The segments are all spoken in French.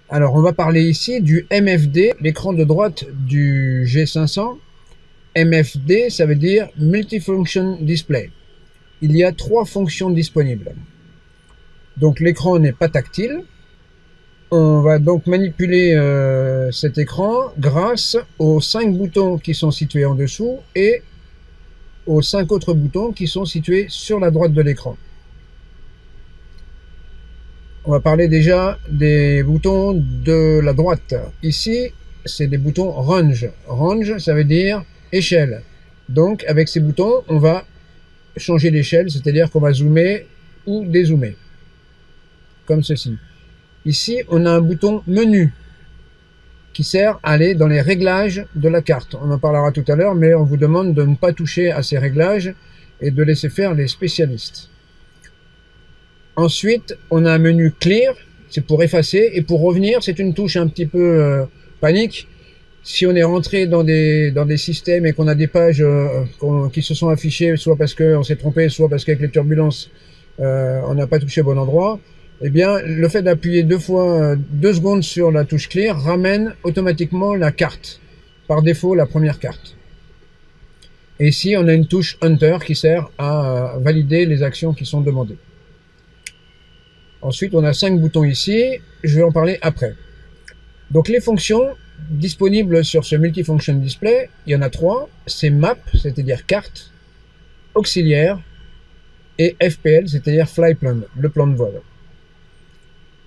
Alors, on va parler ici du MFD, l'écran de droite du G500. MFD, ça veut dire Multifunction Display. Il y a 3 fonctions disponibles. Donc, l'écran n'est pas tactile. On va donc manipuler cet écran grâce aux 5 boutons qui sont situés en dessous et aux 5 autres boutons qui sont situés sur la droite de l'écran. On va parler déjà des boutons de la droite. Ici, c'est des boutons range. Range, ça veut dire échelle. Donc, avec ces boutons, on va changer l'échelle, c'est-à-dire qu'on va zoomer ou dézoomer. Comme ceci. Ici, on a un bouton menu qui sert à aller dans les réglages de la carte. On en parlera tout à l'heure, mais on vous demande de ne pas toucher à ces réglages et de laisser faire les spécialistes. Ensuite, on a un menu clear, c'est pour effacer, et pour revenir, c'est une touche un petit peu panique. Si on est rentré dans des systèmes et qu'on a des pages qui se sont affichées, soit parce qu'on s'est trompé, soit parce qu'avec les turbulences, on n'a pas touché au bon endroit, eh bien, le fait d'appuyer 2 secondes sur la touche clear ramène automatiquement la carte. Par défaut, la première carte. Et ici, on a une touche Enter qui sert à valider les actions qui sont demandées. Ensuite, on a 5 boutons ici. Je vais en parler après. Donc, les fonctions disponibles sur ce Multifunction Display, il y en a 3. C'est Map, c'est-à-dire carte, auxiliaire, et FPL, c'est-à-dire Fly Plan, le plan de vol.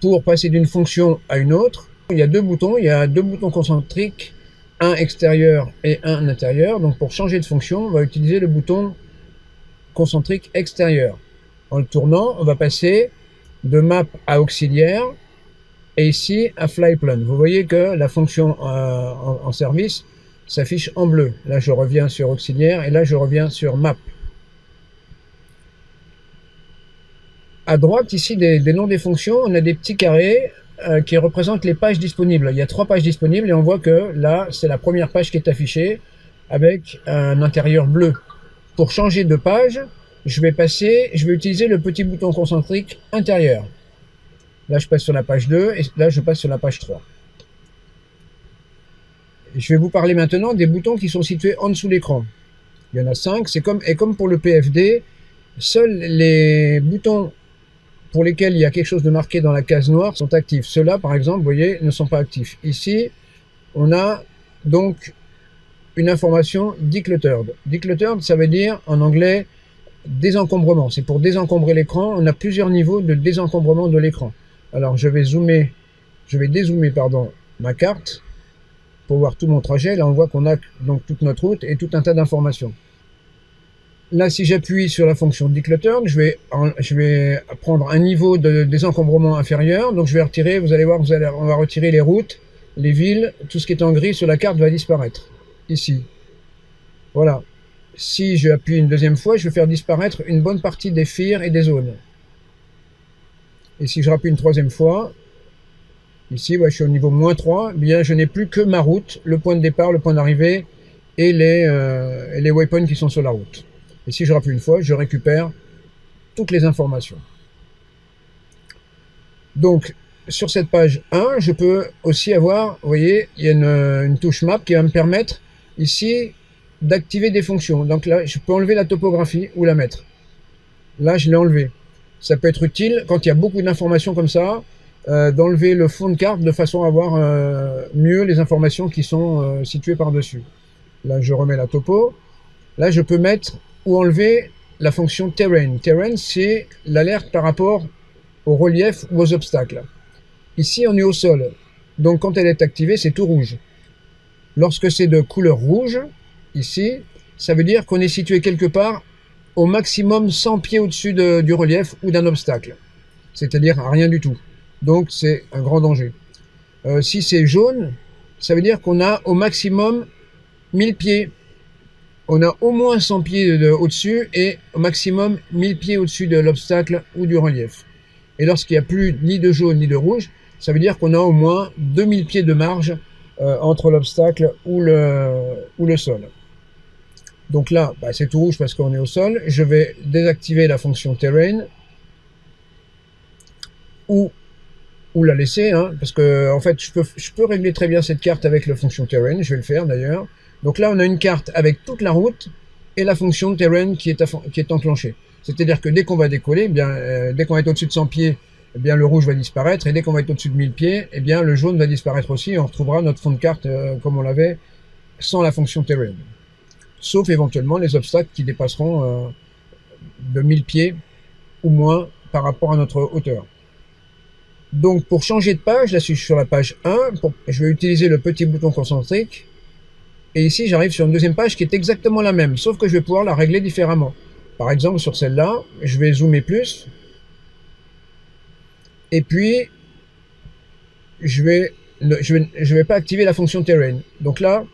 Pour passer d'une fonction à une autre, il y a 2 boutons. Il y a 2 boutons concentriques, un extérieur et un intérieur. Donc, pour changer de fonction, on va utiliser le bouton concentrique extérieur. En le tournant, on va passer de map à auxiliaire et ici à fly plan. Vous voyez que la fonction en service s'affiche en bleu. Là, je reviens sur auxiliaire et là, je reviens sur map. À droite, ici, des noms des fonctions, on a des petits carrés qui représentent les pages disponibles. Il y a 3 pages disponibles et on voit que là, c'est la première page qui est affichée avec un intérieur bleu. Pour changer de page, je vais utiliser le petit bouton concentrique intérieur. Là, je passe sur la page 2 et là, je passe sur la page 3. Je vais vous parler maintenant des boutons qui sont situés en dessous de l'écran. Il y en a 5. Comme pour le PFD, seuls les boutons pour lesquels il y a quelque chose de marqué dans la case noire sont actifs. Ceux-là, par exemple, vous voyez, ne sont pas actifs. Ici, on a donc une information decluttered. Decluttered, ça veut dire en anglais désencombrement. C'est pour désencombrer l'écran. On a plusieurs niveaux de désencombrement de l'écran. Alors, je vais dézoomer ma carte pour voir tout mon trajet. Là, on voit qu'on a donc toute notre route et tout un tas d'informations. Là, si j'appuie sur la fonction decluttered, je vais prendre un niveau de désencombrement inférieur. Donc, je vais retirer, vous allez voir, on va retirer les routes, les villes, tout ce qui est en gris sur la carte va disparaître. Ici. Voilà. Si je appuie une deuxième fois, je vais faire disparaître une bonne partie des FIR et des zones. Et si je rappuie une troisième fois, ici, je suis au niveau -3, bien je n'ai plus que ma route, le point de départ, le point d'arrivée et les waypoints qui sont sur la route. Et si je rappuie une fois, je récupère toutes les informations. Donc, sur cette page 1, je peux aussi avoir, vous voyez, il y a une touche map qui va me permettre ici d'activer des fonctions. Donc là, je peux enlever la topographie ou la mettre. Là, je l'ai enlevé. Ça peut être utile quand il y a beaucoup d'informations comme ça, d'enlever le fond de carte de façon à voir mieux les informations qui sont situées par-dessus. Là, je remets la topo. Là, je peux mettre ou enlever la fonction terrain. Terrain, c'est l'alerte par rapport au relief ou aux obstacles. Ici, on est au sol. Donc, quand elle est activée, c'est tout rouge. Lorsque c'est de couleur rouge, ici, ça veut dire qu'on est situé quelque part au maximum 100 pieds au-dessus du relief ou d'un obstacle. C'est-à-dire à rien du tout. Donc, c'est un grand danger. Si c'est jaune, ça veut dire qu'on a au maximum 1000 pieds. On a au moins 100 pieds au-dessus et au maximum 1000 pieds au-dessus de l'obstacle ou du relief. Et lorsqu'il n'y a plus ni de jaune ni de rouge, ça veut dire qu'on a au moins 2000 pieds de marge entre l'obstacle ou le sol. Donc là, c'est tout rouge parce qu'on est au sol. Je vais désactiver la fonction terrain ou ou la laisser, hein, parce que en fait je peux régler très bien cette carte avec la fonction terrain, je vais le faire d'ailleurs. Donc là on a une carte avec toute la route et la fonction terrain qui est enclenchée. C'est-à-dire que dès qu'on va décoller, dès qu'on va être au-dessus de 100 pieds, bien le rouge va disparaître, et dès qu'on va être au-dessus de 1000 pieds, bien le jaune va disparaître aussi, et on retrouvera notre fond de carte comme on l'avait sans la fonction terrain. Sauf éventuellement les obstacles qui dépasseront de 1000 pieds ou moins par rapport à notre hauteur. Donc pour changer de page, là je suis sur la page 1, je vais utiliser le petit bouton concentrique, et ici j'arrive sur une deuxième page qui est exactement la même, sauf que je vais pouvoir la régler différemment. Par exemple sur celle-là, je vais zoomer plus, et puis je vais pas activer la fonction terrain. Donc là,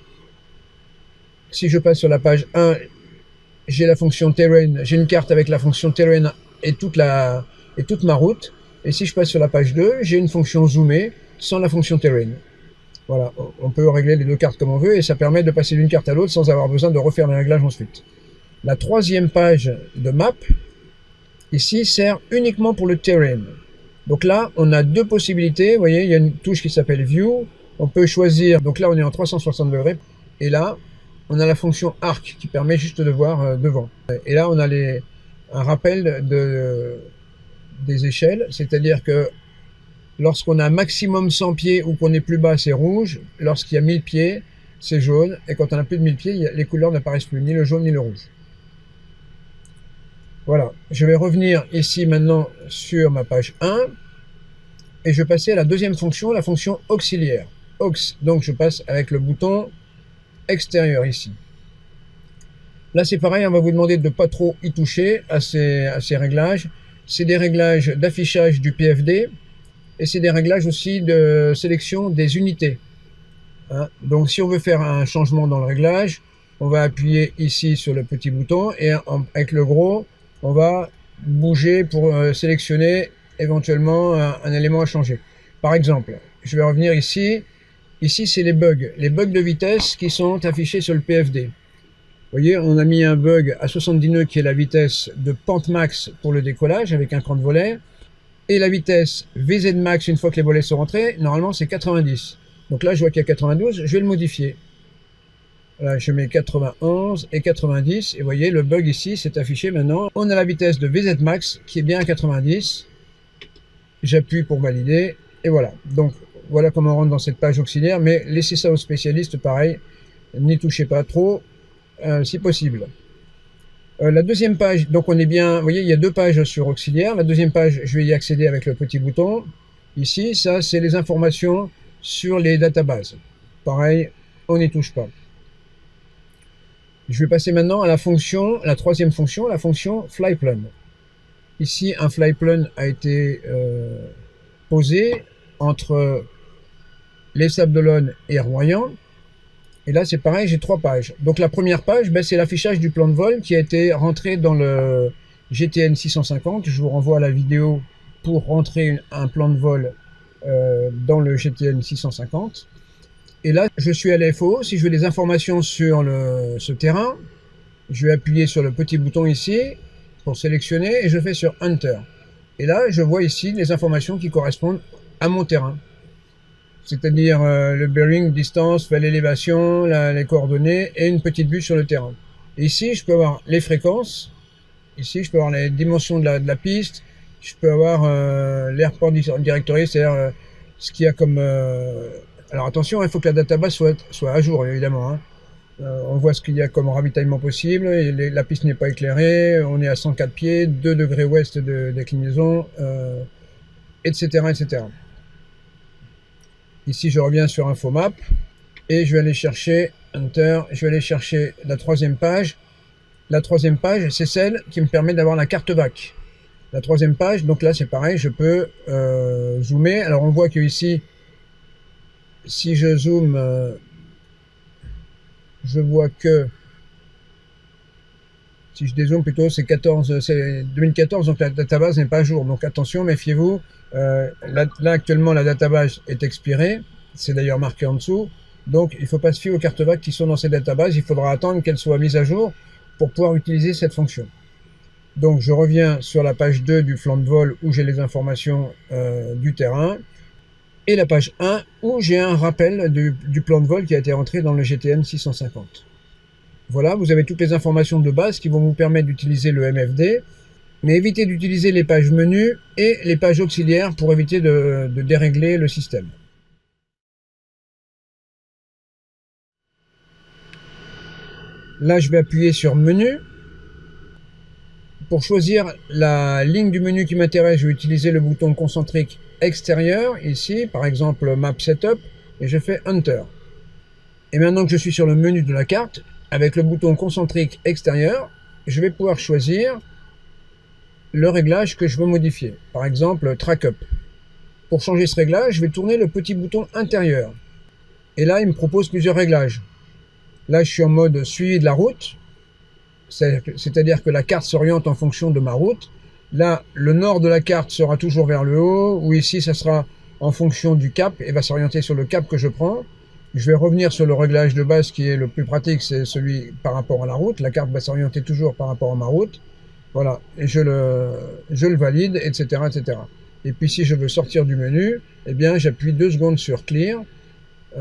si je passe sur la page 1, j'ai la fonction terrain, j'ai une carte avec la fonction terrain et toute ma route. Et si je passe sur la page 2, j'ai une fonction zoomer sans la fonction terrain. Voilà, on peut régler les deux cartes comme on veut et ça permet de passer d'une carte à l'autre sans avoir besoin de refaire les réglages ensuite. La troisième page de map, ici, sert uniquement pour le terrain. Donc là, on a deux possibilités. Vous voyez, il y a une touche qui s'appelle View. On peut choisir, donc là on est en 360 degrés. Et là, on a la fonction Arc qui permet juste de voir devant. Et là, on a un rappel des échelles, c'est-à-dire que lorsqu'on a maximum 100 pieds ou qu'on est plus bas, c'est rouge. Lorsqu'il y a 1000 pieds, c'est jaune. Et quand on a plus de 1000 pieds, les couleurs n'apparaissent plus, ni le jaune ni le rouge. Voilà, je vais revenir ici maintenant sur ma page 1. Et je vais passer à la deuxième fonction, la fonction auxiliaire. Aux, donc je passe avec le bouton extérieur ici. Là c'est pareil, on va vous demander de ne pas trop y toucher à ces réglages. C'est des réglages d'affichage du PFD et c'est des réglages aussi de sélection des unités. Hein? Donc si on veut faire un changement dans le réglage, on va appuyer ici sur le petit bouton et avec le gros, on va bouger pour sélectionner éventuellement un élément à changer. Par exemple, je vais revenir ici. Ici, c'est les bugs de vitesse qui sont affichés sur le PFD. Vous voyez, on a mis un bug à 70 nœuds qui est la vitesse de pente max pour le décollage avec un cran de volet. Et la vitesse VZ max, une fois que les volets sont rentrés, normalement c'est 90. Donc là, je vois qu'il y a 92, je vais le modifier. Voilà, je mets 91 et 90. Et vous voyez, le bug ici, c'est affiché maintenant. On a la vitesse de VZ max qui est bien à 90. J'appuie pour valider. Et voilà. Donc, voilà comment on rentre dans cette page auxiliaire. Mais laissez ça aux spécialistes, pareil. N'y touchez pas trop, si possible. La deuxième page, donc on est bien, vous voyez, il y a deux pages sur auxiliaire. La deuxième page, je vais y accéder avec le petit bouton. Ici, ça, c'est les informations sur les databases. Pareil, on n'y touche pas. Je vais passer maintenant à la fonction, la troisième fonction, la fonction flyplan. Ici, un flyplan a été posé entre les Sables d'Olonne et Royan. Et là, c'est pareil, j'ai trois pages. Donc la première page, c'est l'affichage du plan de vol qui a été rentré dans le GTN 650. Je vous renvoie à la vidéo pour rentrer un plan de vol dans le GTN 650. Et là, je suis à l'FO. Si je veux des informations sur ce terrain, je vais appuyer sur le petit bouton ici pour sélectionner et je fais sur Enter. Et là, je vois ici les informations qui correspondent à mon terrain. C'est-à-dire le bearing, distance, l'élévation, les coordonnées et une petite vue sur le terrain. Et ici, je peux avoir les fréquences. Ici, je peux avoir les dimensions de la piste. Je peux avoir l'airport directory, c'est-à-dire ce qu'il y a comme... Alors attention, il faut que la database soit à jour, évidemment. Hein. On voit ce qu'il y a comme ravitaillement possible. La piste n'est pas éclairée. On est à 104 pieds, 2 degrés ouest de déclinaison, etc., etc. Ici, je reviens sur InfoMap et je vais aller chercher Enter. Je vais aller chercher la troisième page. La troisième page, c'est celle qui me permet d'avoir la carte VAC. La troisième page, donc là, c'est pareil, je peux zoomer. Alors, on voit que ici, si je zoome, je vois que si je dézoome plutôt, c'est 2014, donc la database n'est pas à jour. Donc attention, méfiez-vous. Là, actuellement, la database est expirée. C'est d'ailleurs marqué en dessous. Donc, il ne faut pas se fier aux cartes VAC qui sont dans cette database. Il faudra attendre qu'elles soient mises à jour pour pouvoir utiliser cette fonction. Donc, je reviens sur la page 2 du plan de vol où j'ai les informations du terrain. et la page 1 où j'ai un rappel du plan de vol qui a été rentré dans le GTN 650. Voilà, vous avez toutes les informations de base qui vont vous permettre d'utiliser le MFD, mais évitez d'utiliser les pages menus et les pages auxiliaires pour éviter de dérégler le système. Là, je vais appuyer sur menu. Pour choisir la ligne du menu qui m'intéresse, je vais utiliser le bouton concentrique extérieur, ici, par exemple Map Setup, et je fais Enter. Et maintenant que je suis sur le menu de la carte, avec le bouton concentrique extérieur, je vais pouvoir choisir le réglage que je veux modifier. Par exemple, Track Up. Pour changer ce réglage, je vais tourner le petit bouton intérieur. Et là, il me propose plusieurs réglages. Là, je suis en mode suivi de la route. C'est-à-dire que la carte s'oriente en fonction de ma route. Là, le nord de la carte sera toujours vers le haut, ou ici, ça sera en fonction du cap et va s'orienter sur le cap que je prends. Je vais revenir sur le réglage de base qui est le plus pratique, c'est celui par rapport à la route. La carte va s'orienter toujours par rapport à ma route. Voilà, et je le valide, etc., etc. Et puis si je veux sortir du menu, eh bien j'appuie 2 secondes sur Clear,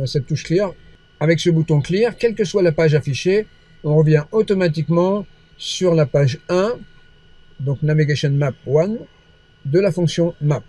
cette touche Clear. Avec ce bouton Clear, quelle que soit la page affichée, on revient automatiquement sur la page 1, donc Navigation Map 1, de la fonction Map.